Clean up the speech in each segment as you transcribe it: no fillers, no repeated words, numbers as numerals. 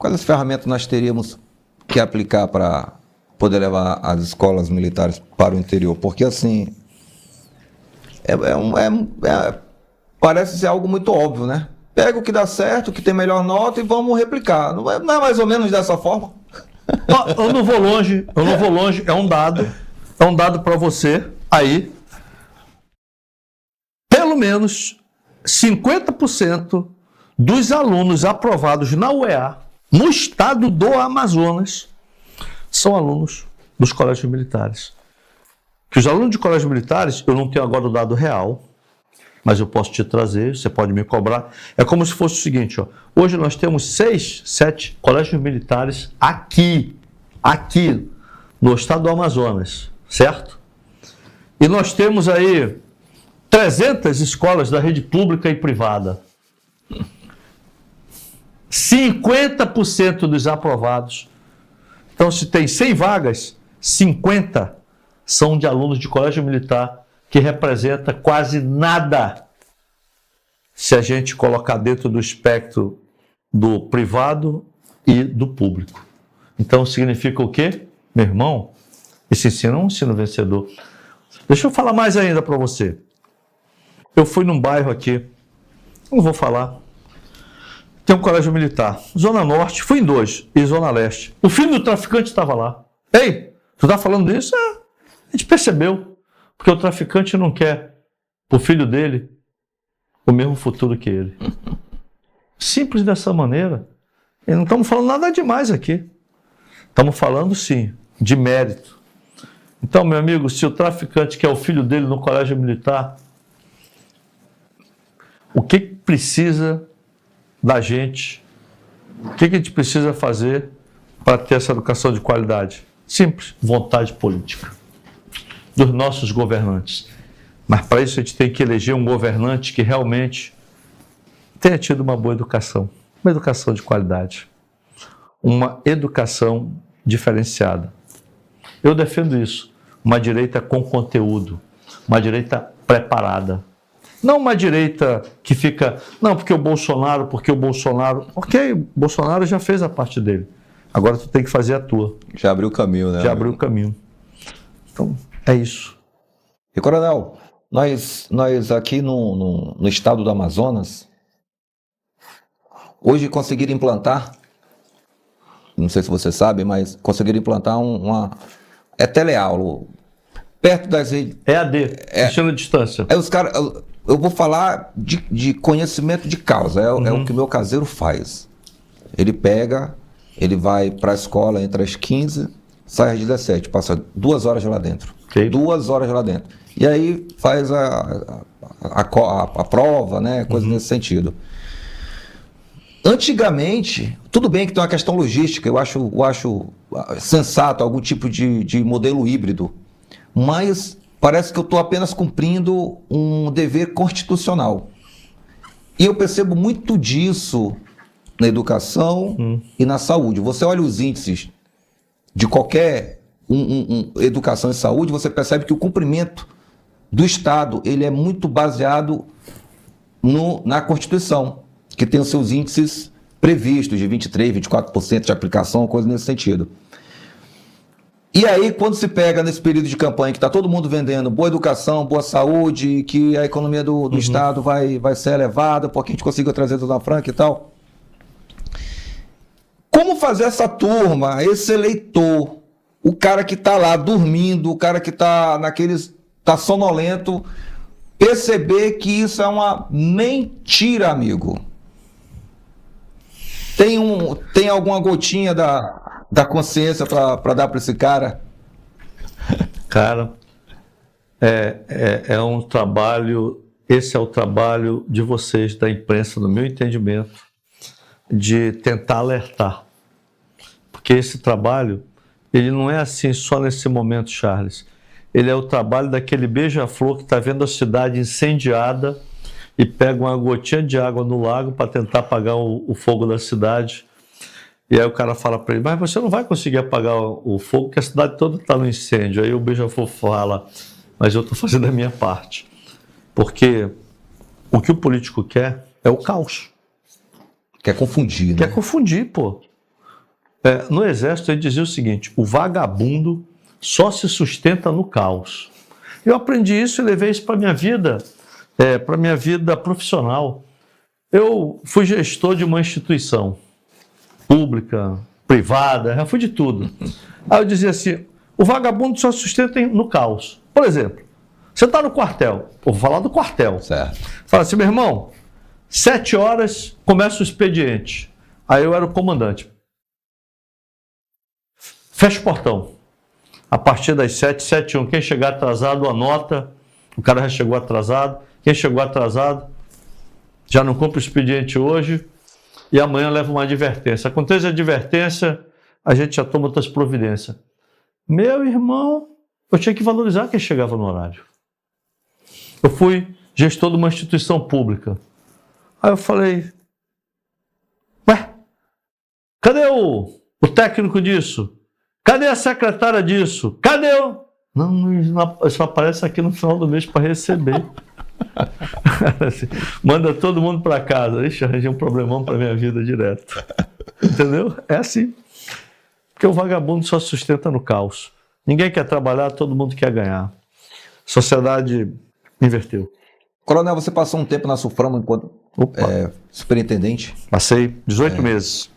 quais as ferramentas nós teríamos que aplicar para poder levar as escolas militares para o interior? Porque, assim, parece ser algo muito óbvio, né? Pega o que dá certo, o que tem melhor nota e vamos replicar. Não é mais ou menos dessa forma? Eu não vou longe, é um dado para você aí. Pelo menos 50% dos alunos aprovados na UEA, no estado do Amazonas, são alunos dos colégios militares. Que os alunos de colégios militares, eu não tenho agora o dado real, mas eu posso te trazer, você pode me cobrar. É como se fosse o seguinte, ó, hoje nós temos 6, 7 colégios militares aqui no estado do Amazonas, certo? E nós temos aí 300 escolas da rede pública e privada. 50% dos aprovados. Então, se tem 100 vagas, 50 são de alunos de colégio militar, que representa quase nada se a gente colocar dentro do espectro do privado e do público. Então, significa o quê? Meu irmão, esse ensino é um ensino vencedor. Deixa eu falar mais ainda para você. Eu fui num bairro aqui, não vou falar, tem um colégio militar, Zona Norte, fui em 2, e Zona Leste. O filho do traficante estava lá. Ei, tu tá falando disso? A gente percebeu, porque o traficante não quer pro filho dele o mesmo futuro que ele. Simples dessa maneira. E não estamos falando nada demais aqui. Estamos falando, sim, de mérito. Então, meu amigo, se o traficante quer o filho dele no colégio militar, o que precisa da gente? O que a gente precisa fazer para ter essa educação de qualidade? Simples, vontade política dos nossos governantes. Mas para isso a gente tem que eleger um governante que realmente tenha tido uma boa educação de qualidade, uma educação diferenciada. Eu defendo isso, uma direita com conteúdo, uma direita preparada. Não uma direita que fica, não, porque o Bolsonaro, ok, Bolsonaro já fez a parte dele. Agora tu tem que fazer a tua. Já abriu o caminho, né? Já abriu o caminho. Então, é isso. E, coronel, nós aqui no estado do Amazonas, hoje conseguiram implantar, não sei se você sabe, mas conseguiram implantar é teleaula, perto das redes. EAD, ensino à distância. Os caras, eu vou falar de conhecimento de causa, é o que o meu caseiro faz. Ele pega, ele vai para a escola entre as 15, sai às 17, passa 2 horas lá dentro. Okay. 2 horas lá dentro. E aí faz a prova, né? Coisa nesse sentido. Antigamente, tudo bem que tem uma questão logística, eu acho sensato algum tipo de modelo híbrido, mas parece que eu estou apenas cumprindo um dever constitucional. E eu percebo muito disso na educação e na saúde. Você olha os índices de qualquer educação e saúde, você percebe que o cumprimento do Estado ele é muito baseado na Constituição, que tem os seus índices previstos de 23%, 24% de aplicação, coisa nesse sentido. E aí, quando se pega nesse período de campanha que está todo mundo vendendo boa educação, boa saúde, que a economia do Estado vai ser elevada, porque a gente conseguiu trazer do Dona Franca e tal. Como fazer essa turma, esse eleitor, o cara que está lá dormindo, o cara que está sonolento, perceber que isso é uma mentira, amigo? Tem alguma gotinha da consciência para dar para esse cara? Cara, é um trabalho, esse é o trabalho de vocês, da imprensa, no meu entendimento, de tentar alertar. Porque esse trabalho, ele não é assim só nesse momento, Charles. Ele é o trabalho daquele beija-flor que está vendo a cidade incendiada e pega uma gotinha de água no lago para tentar apagar o fogo da cidade. E aí o cara fala para ele, mas você não vai conseguir apagar o fogo, porque a cidade toda está no incêndio. Aí o beija-flor fala, mas eu estou fazendo a minha parte. Porque o que o político quer é o caos. Quer confundir, né? Quer confundir, pô. No Exército ele dizia o seguinte: o vagabundo só se sustenta no caos. Eu aprendi isso e levei isso para a minha vida profissional. Eu fui gestor de uma instituição pública, privada, já fui de tudo. Aí eu dizia assim: o vagabundo só se sustenta no caos. Por exemplo, você está no quartel, vou falar do quartel. Certo. Fala assim: meu irmão, 7 horas começa o expediente. Aí eu era o comandante. Fecha o portão. A partir das 7h, quem chegar atrasado, anota. O cara já chegou atrasado. Quem chegou atrasado já não cumpre o expediente hoje e amanhã leva uma advertência. Acontece a advertência, a gente já toma outras providências. Meu irmão, eu tinha que valorizar quem chegava no horário. Eu fui gestor de uma instituição pública. Aí eu falei: ué, cadê o técnico disso? Cadê a secretária disso? Cadê o... Não, só aparece aqui no final do mês para receber. Manda todo mundo para casa. Ixi, arranjei um problemão para minha vida direto. Entendeu? É assim. Porque o vagabundo só se sustenta no caos. Ninguém quer trabalhar, todo mundo quer ganhar. Sociedade inverteu. Coronel, você passou um tempo na Suframa enquanto superintendente? Passei 18 meses.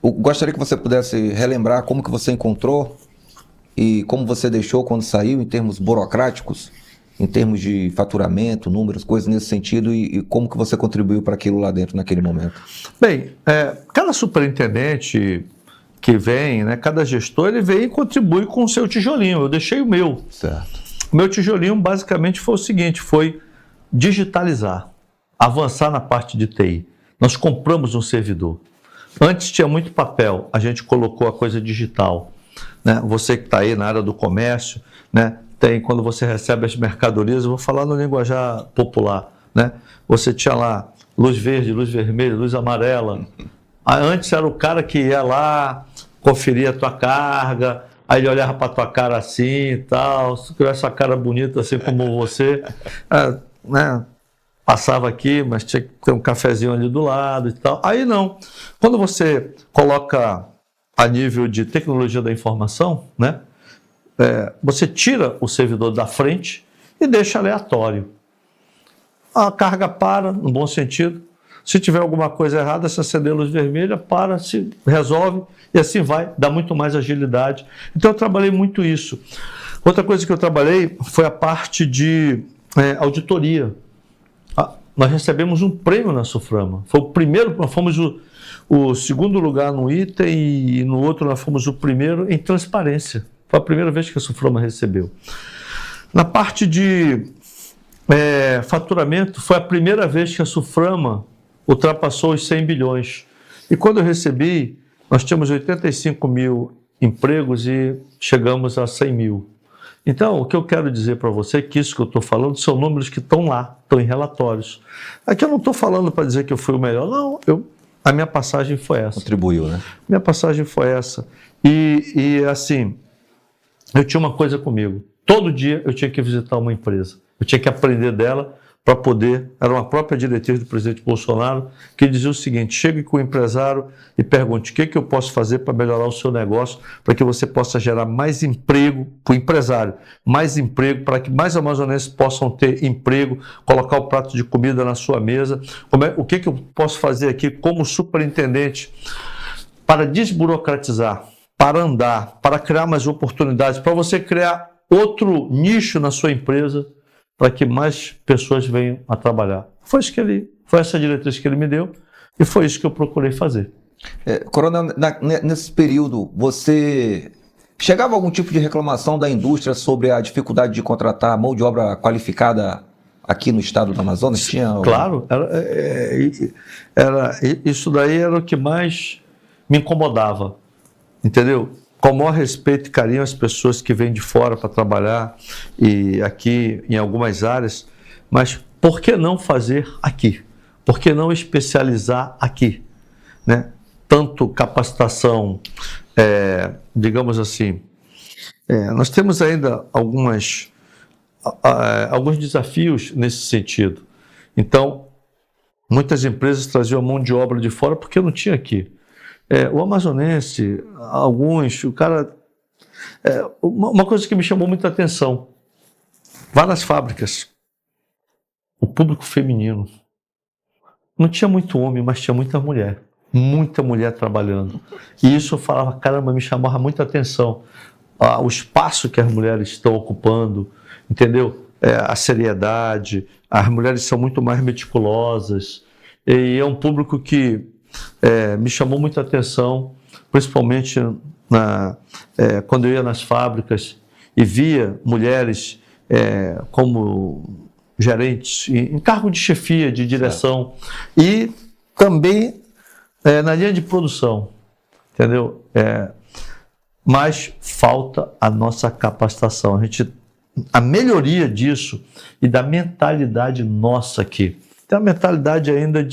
Eu gostaria que você pudesse relembrar como que você encontrou e como você deixou quando saiu, em termos burocráticos, em termos de faturamento, números, coisas nesse sentido, e como que você contribuiu para aquilo lá dentro naquele momento. Bem, cada superintendente que vem, né, cada gestor, ele vem e contribui com o seu tijolinho. Eu deixei o meu. Certo. O meu tijolinho basicamente foi o seguinte: foi digitalizar, avançar na parte de TI. Nós compramos um servidor. Antes tinha muito papel, a gente colocou a coisa digital. Né? Você que está aí na área do comércio, né? Tem, quando você recebe as mercadorias, eu vou falar no linguajar popular, né? Você tinha lá luz verde, luz vermelha, luz amarela. Antes era o cara que ia lá, conferia a tua carga, aí ele olhava para a tua cara assim e tal, se tivesse a cara bonita assim como você, né? Passava aqui, mas tinha que ter um cafezinho ali do lado e tal. Aí não. Quando você coloca a nível de tecnologia da informação, né? Você tira o servidor da frente e deixa aleatório. A carga para, no bom sentido. Se tiver alguma coisa errada, se acender a luz vermelha, para, se resolve e assim vai, dá muito mais agilidade. Então eu trabalhei muito isso. Outra coisa que eu trabalhei foi a parte de auditoria. Nós recebemos um prêmio na Suframa. Foi o primeiro, nós fomos o segundo lugar no item e no outro nós fomos o primeiro em transparência. Foi a primeira vez que a Suframa recebeu. Na parte de faturamento, foi a primeira vez que a Suframa ultrapassou os 100 bilhões. E quando eu recebi, nós tínhamos 85 mil empregos e chegamos a 100 mil. Então, o que eu quero dizer para você é que isso que eu estou falando são números que estão lá, estão em relatórios. Aqui eu não estou falando para dizer que eu fui o melhor, não. A minha passagem foi essa. Contribuiu, né? Minha passagem foi essa. E assim, eu tinha uma coisa comigo. Todo dia eu tinha que visitar uma empresa. Eu tinha que aprender dela para poder... Era uma própria diretriz do presidente Bolsonaro que dizia o seguinte: chegue com o empresário e pergunte o que eu posso fazer para melhorar o seu negócio, para que você possa gerar mais emprego para o empresário, mais emprego para que mais amazonenses possam ter emprego, colocar o prato de comida na sua mesa. O que eu posso fazer aqui como superintendente para desburocratizar, para andar, para criar mais oportunidades, para você criar outro nicho na sua empresa, para que mais pessoas venham a trabalhar. Foi essa diretriz que ele me deu e foi isso que eu procurei fazer. Coronel, nesse período, você chegava algum tipo de reclamação da indústria sobre a dificuldade de contratar mão de obra qualificada aqui no estado do Amazonas? Claro, isso daí era o que mais me incomodava, entendeu? Com o maior respeito e carinho às pessoas que vêm de fora para trabalhar e aqui em algumas áreas, mas por que não fazer aqui? Por que não especializar aqui? Né? Tanto capacitação, digamos assim, nós temos ainda alguns desafios nesse sentido. Então, muitas empresas traziam mão de obra de fora porque não tinha aqui. O amazonense, alguns, o cara... uma coisa que me chamou muita atenção, várias fábricas, o público feminino, não tinha muito homem, mas tinha muita mulher trabalhando. E isso eu falava, caramba, me chamava muita atenção. O espaço que as mulheres estão ocupando, entendeu? A seriedade, as mulheres são muito mais meticulosas, e é um público que me chamou muita atenção, principalmente quando eu ia nas fábricas e via mulheres como gerentes, em cargo de chefia, de direção, e também na linha de produção, entendeu? Mas falta a nossa capacitação, a melhoria disso e da mentalidade nossa aqui. Tem a mentalidade ainda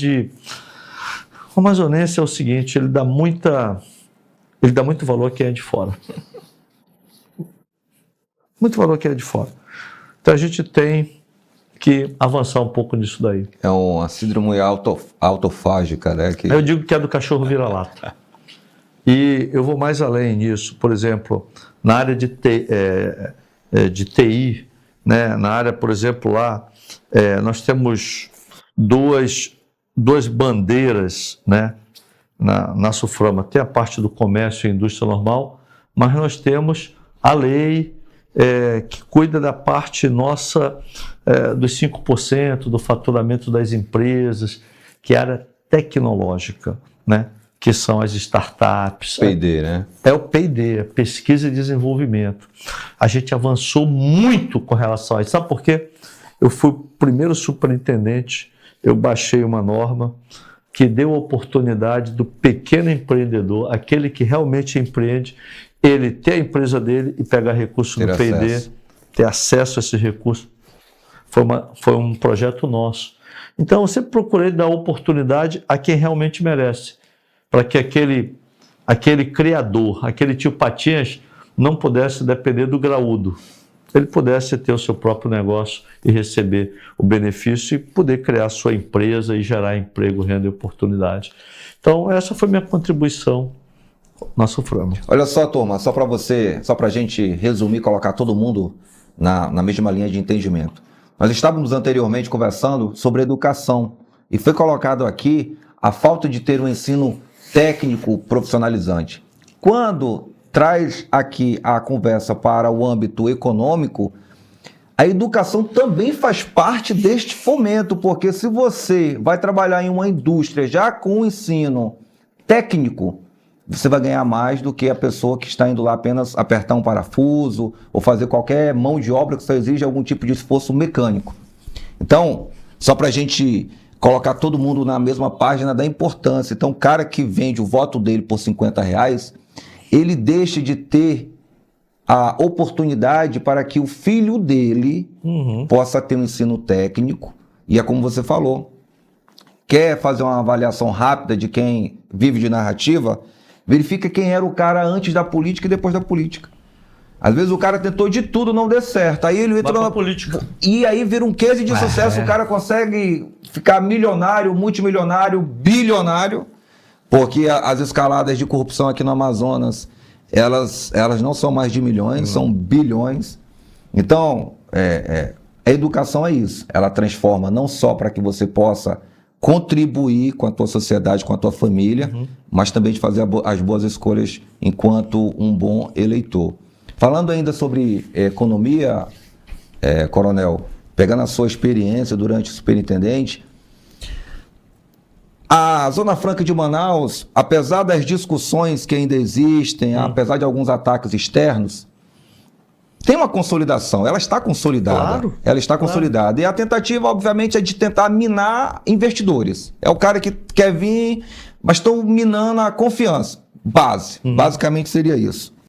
o amazonense é o seguinte, ele dá muito valor a quem é de fora. Muito valor a quem é de fora. Então a gente tem que avançar um pouco nisso daí. É uma síndrome autofágica, né? Eu digo que é do cachorro vira-lata. E eu vou mais além nisso. Por exemplo, na área de TI, né? Na área, por exemplo, lá, nós temos duas bandeiras, né? Na SUFRAMA. Tem a parte do comércio e indústria normal, mas nós temos a lei que cuida da parte nossa dos 5% do faturamento das empresas, que é a área tecnológica, né? Que são as startups. P&D, né? É o P&D, pesquisa e desenvolvimento. A gente avançou muito com relação a isso. Sabe por quê? Eu fui o primeiro superintendente, eu baixei uma norma que deu a oportunidade do pequeno empreendedor, aquele que realmente empreende, ele ter a empresa dele e pegar recursos do P&D, ter acesso a esses recursos. Foi um projeto nosso. Então, eu sempre procurei dar oportunidade a quem realmente merece, para que aquele criador, aquele tio Patinhas, não pudesse depender do graúdo. Ele pudesse ter o seu próprio negócio e receber o benefício e poder criar a sua empresa e gerar emprego, renda e oportunidade. Então, essa foi minha contribuição na SUFRAMA. Olha só, turma, só para a gente resumir, colocar todo mundo na mesma linha de entendimento. Nós estávamos anteriormente conversando sobre educação e foi colocado aqui a falta de ter um ensino técnico profissionalizante. Quando traz aqui a conversa para o âmbito econômico, a educação também faz parte deste fomento, porque se você vai trabalhar em uma indústria já com o ensino técnico, você vai ganhar mais do que a pessoa que está indo lá apenas apertar um parafuso ou fazer qualquer mão de obra que só exige algum tipo de esforço mecânico. Então, só para a gente colocar todo mundo na mesma página da importância. Então, o cara que vende o voto dele por R$50, ele deixa de ter a oportunidade para que o filho dele possa ter um ensino técnico. E é como você falou, quer fazer uma avaliação rápida de quem vive de narrativa, verifica quem era o cara antes da política e depois da política. Às vezes o cara tentou de tudo, não deu certo. Aí ele entrou na política. E aí vira um case de sucesso, o cara consegue ficar milionário, multimilionário, bilionário, porque as escaladas de corrupção aqui no Amazonas, elas não são mais de milhões, são bilhões. Então, a educação é isso. Ela transforma não só para que você possa contribuir com a tua sociedade, com a tua família, mas também de fazer as boas escolhas enquanto um bom eleitor. Falando ainda sobre economia, Coronel, pegando a sua experiência durante o superintendente, a Zona Franca de Manaus, apesar das discussões que ainda existem, apesar de alguns ataques externos, tem uma consolidação, ela está consolidada. Claro, ela está consolidada. E a tentativa, obviamente, é de tentar minar investidores. É o cara que quer vir, mas estão minando a confiança. Basicamente seria isso.